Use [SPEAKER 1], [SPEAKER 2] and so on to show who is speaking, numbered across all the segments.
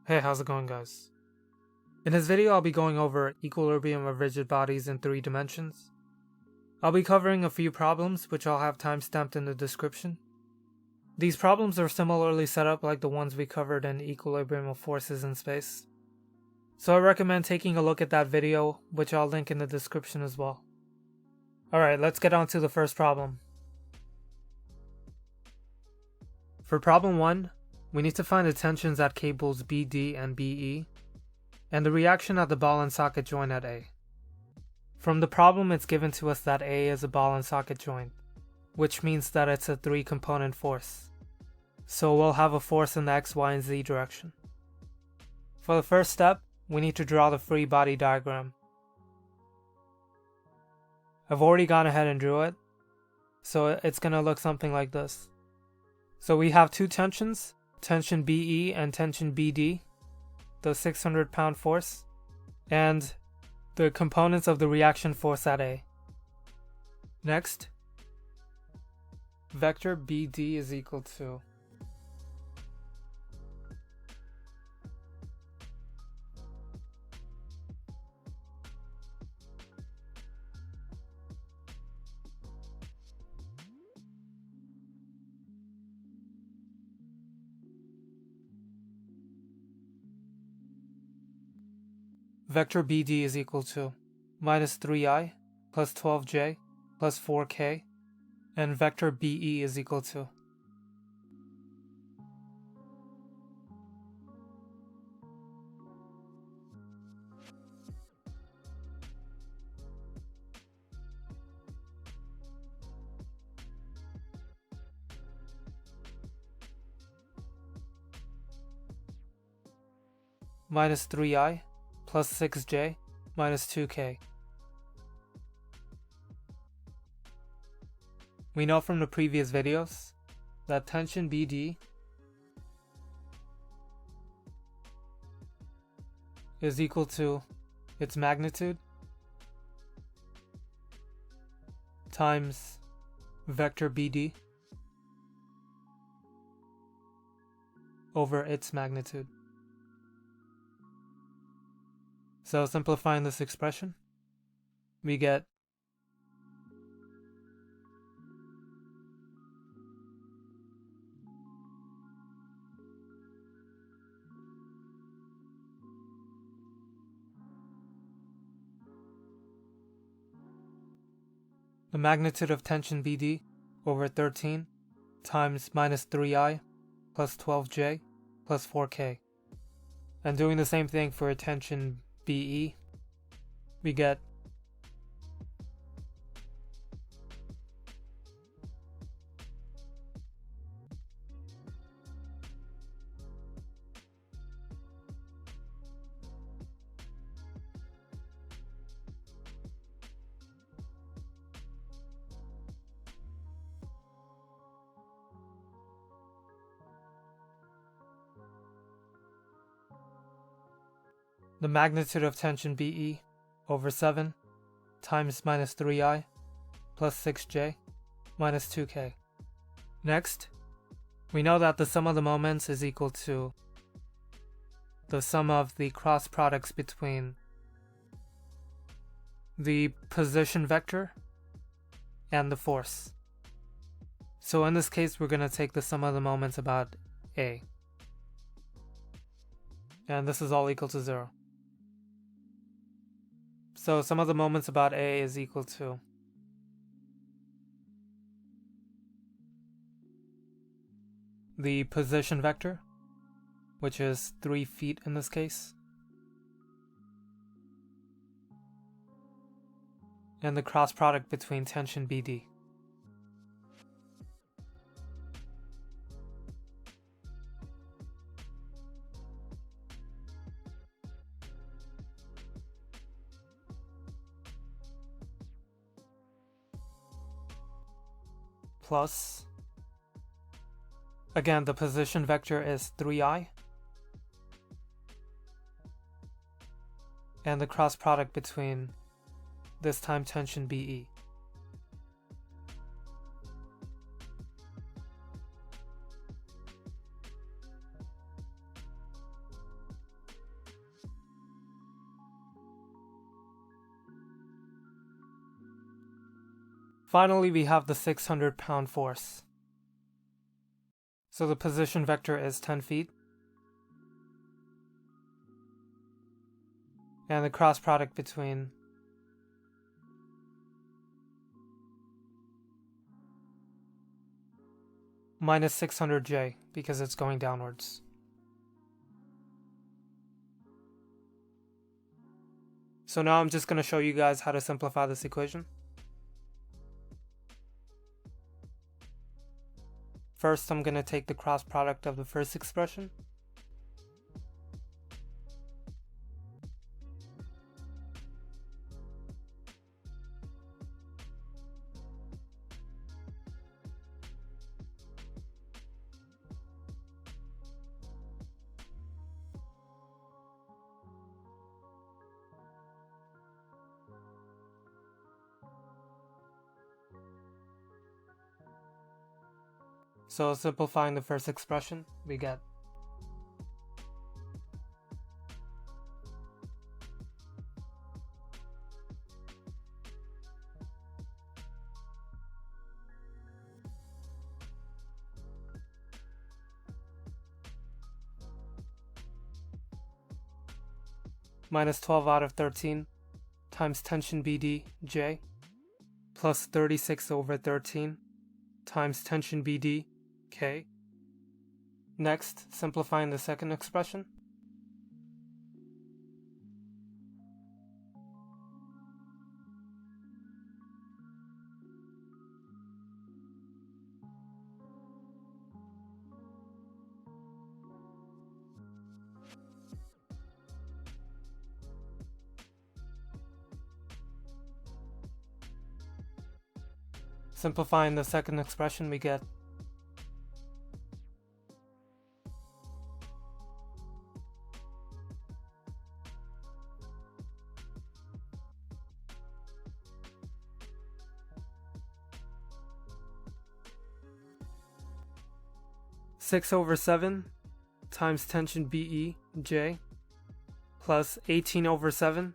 [SPEAKER 1] Hey, how's it going, guys? In this video, I'll be going over equilibrium of rigid bodies in 3 dimensions. I'll be covering a few problems, which I'll have timestamped in the description. These problems are similarly set up like the ones we covered in equilibrium of forces in space. So I recommend taking a look at that video, which I'll link in the description as well. Alright, let's get on to the first problem. For problem 1, we need to find the tensions at cables BD and BE, and the reaction at the ball and socket joint at A. From the problem, it's given to us that A is a ball and socket joint, which means that it's a 3-component force. So we'll have a force in the X, Y, and Z direction. For the first step, we need to draw the free body diagram. I've already gone ahead and drew it, so it's going to look something like this. So we have 2 tensions, tension BE and tension BD, the 600-pound force, and the components of the reaction force at A. Next, vector BD is equal to vector BD is equal to minus 3i plus 12j plus 4k, and vector BE is equal to minus 3i plus 6j minus 2k. We know from the previous videos that tension BD is equal to its magnitude times vector BD over its magnitude. So simplifying this expression, we get the magnitude of tension BD over 13 times minus 3i plus 12j plus 4k. And doing the same thing for tension BE, we get the magnitude of tension BE over 7 times minus 3i plus 6j minus 2k. Next, we know that the sum of the moments is equal to the sum of the cross products between the position vector and the force. So in this case, we're going to take the sum of the moments about A. And this is all equal to 0. So sum of the moments about A is equal to the position vector, which is 3 feet in this case, and the cross product between tension BD. Plus, again, the position vector is 3i, and the cross product between this time tension BE. Finally, we have the 600-pound force. So the position vector is 10 feet. And the cross product between minus 600J, because it's going downwards. So now I'm just going to show you guys how to simplify this equation. First, I'm going to take the cross product of the first expression. So simplifying the first expression, we get minus 12 out of 13 times tension BD J plus 36 over 13 times tension BD K. Next, simplifying the second expression. Simplifying the second expression, we get six over 7 times tension BE J plus 18 over 7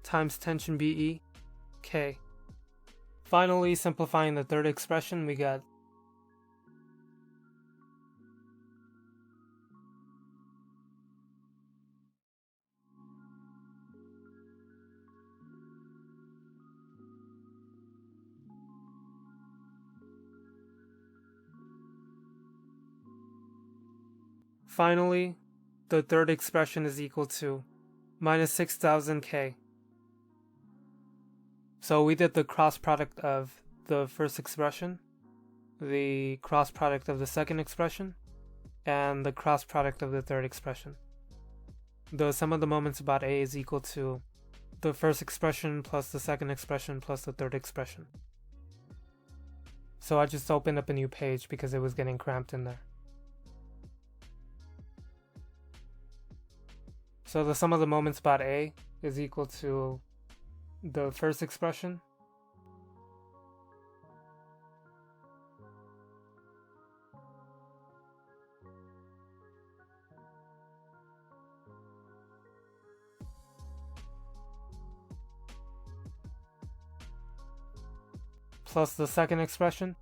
[SPEAKER 1] times tension BE K. Finally, simplifying the third expression, we get finally, the third expression is equal to minus 6,000 K. So we did the cross product of the first expression, the cross product of the second expression, and the cross product of the third expression. The sum of the moments about A is equal to the first expression plus the second expression plus the third expression. So I just opened up a new page because it was getting cramped in there. So the sum of the moments about A is equal to the first expression plus the second expression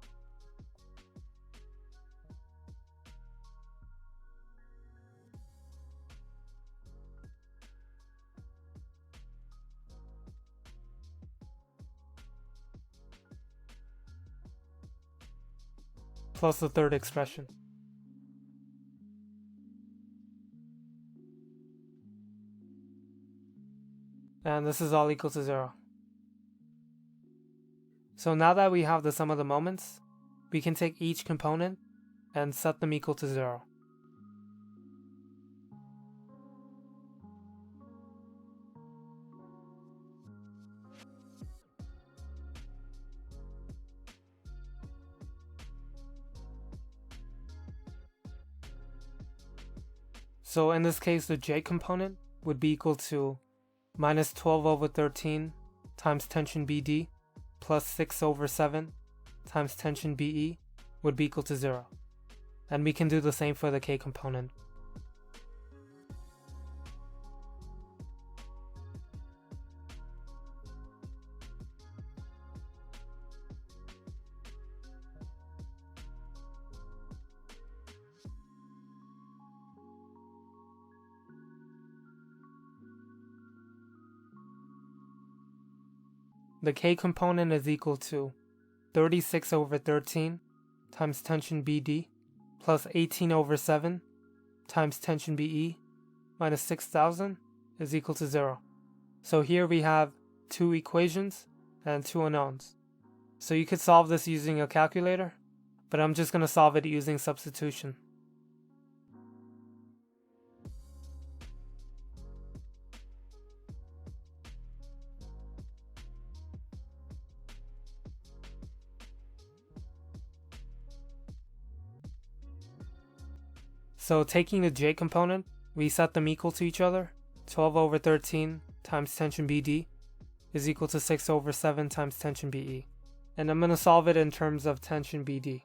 [SPEAKER 1] plus the third expression. And this is all equal to 0. So now that we have the sum of the moments, we can take each component and set them equal to 0. So in this case, the J component would be equal to minus 12 over 13 times tension BD plus 6 over 7 times tension BE would be equal to 0. And we can do the same for the K component. the K component is equal to 36 over 13 times tension BD plus 18 over 7 times tension BE minus 6,000 is equal to 0. So here we have two equations and two unknowns. So you could solve this using a calculator, but I'm just going to solve it using substitution. So taking the J component, we set them equal to each other. 12 over 13 times tension BD is equal to 6 over 7 times tension BE. And I'm going to solve it in terms of tension BD.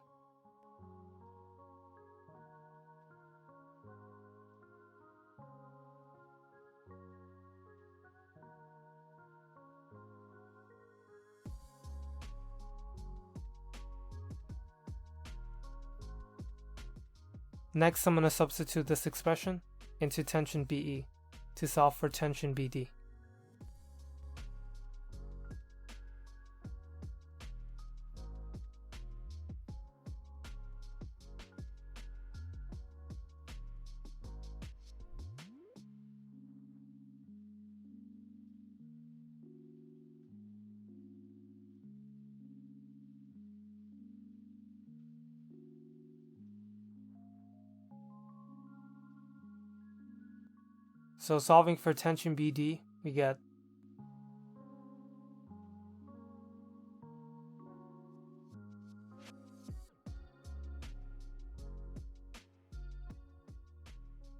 [SPEAKER 1] Next, I'm going to substitute this expression into tension BE to solve for tension BD. So solving for tension BD, we get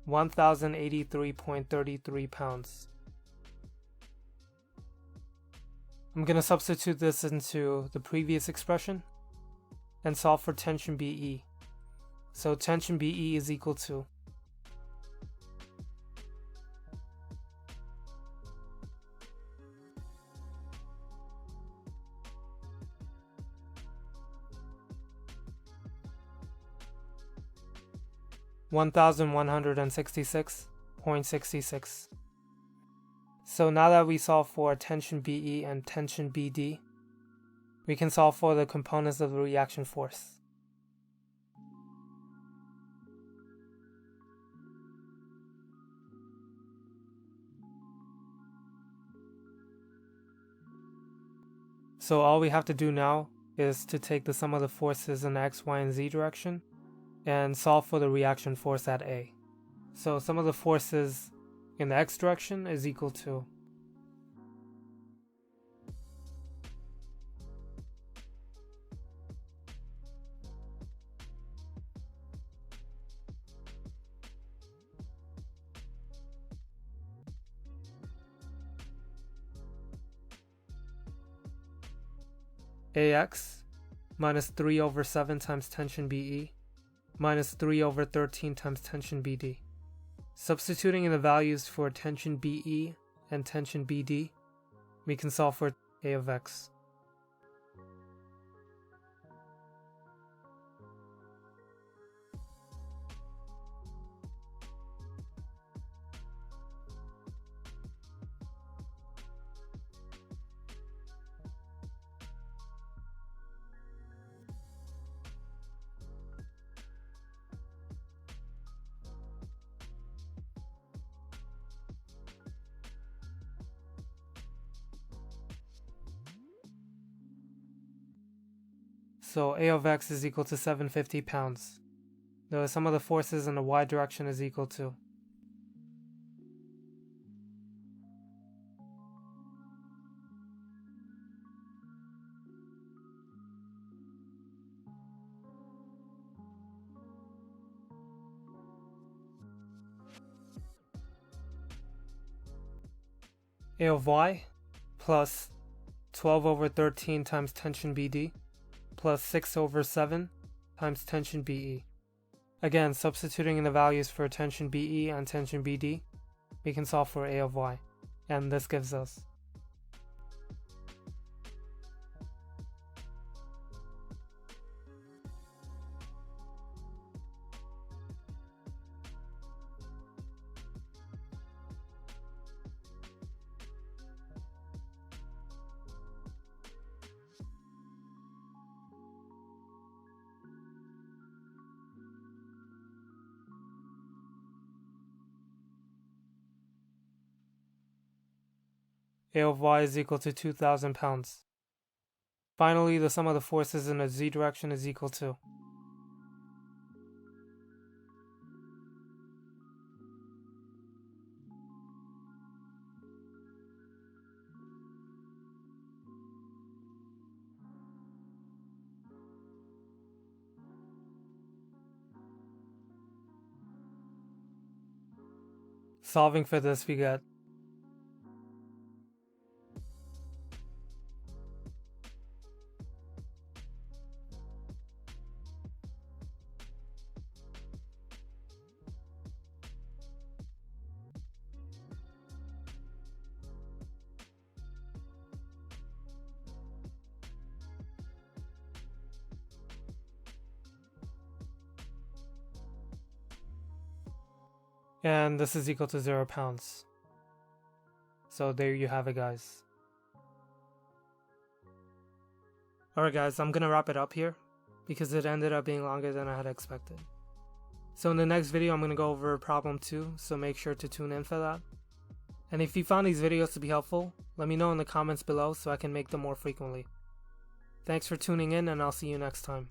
[SPEAKER 1] £1,083.33. I'm going to substitute this into the previous expression and solve for tension BE. So tension BE is equal to $1,166.66. So now that we solve for tension BE and tension BD, we can solve for the components of the reaction force. So all we have to do now is to take the sum of the forces in the X, Y, and Z direction and solve for the reaction force at A. So sum of the forces in the X direction is equal to AX minus 3 over 7 times tension BE minus 3 over 13 times tension BD. Substituting in the values for tension BE and tension BD, we can solve for A of X. So A of X is equal to 750 pounds. The sum of the forces in the Y direction is equal to A of Y plus 12 over 13 times tension BD plus 6 over 7 times tension BE. Again, substituting in the values for tension BE and tension BD, we can solve for A of Y, and this gives us A of y is equal to 2,000 pounds. Finally, the sum of the forces in the z direction is equal to solving for this, we get and this is equal to 0 pounds. So there you have it, guys. Alright guys, I'm gonna wrap it up here because it ended up being longer than I had expected. So in the next video I'm gonna go over problem 2, so make sure to tune in for that. And if you found these videos to be helpful, let me know in the comments below so I can make them more frequently. Thanks for tuning in, and I'll see you next time.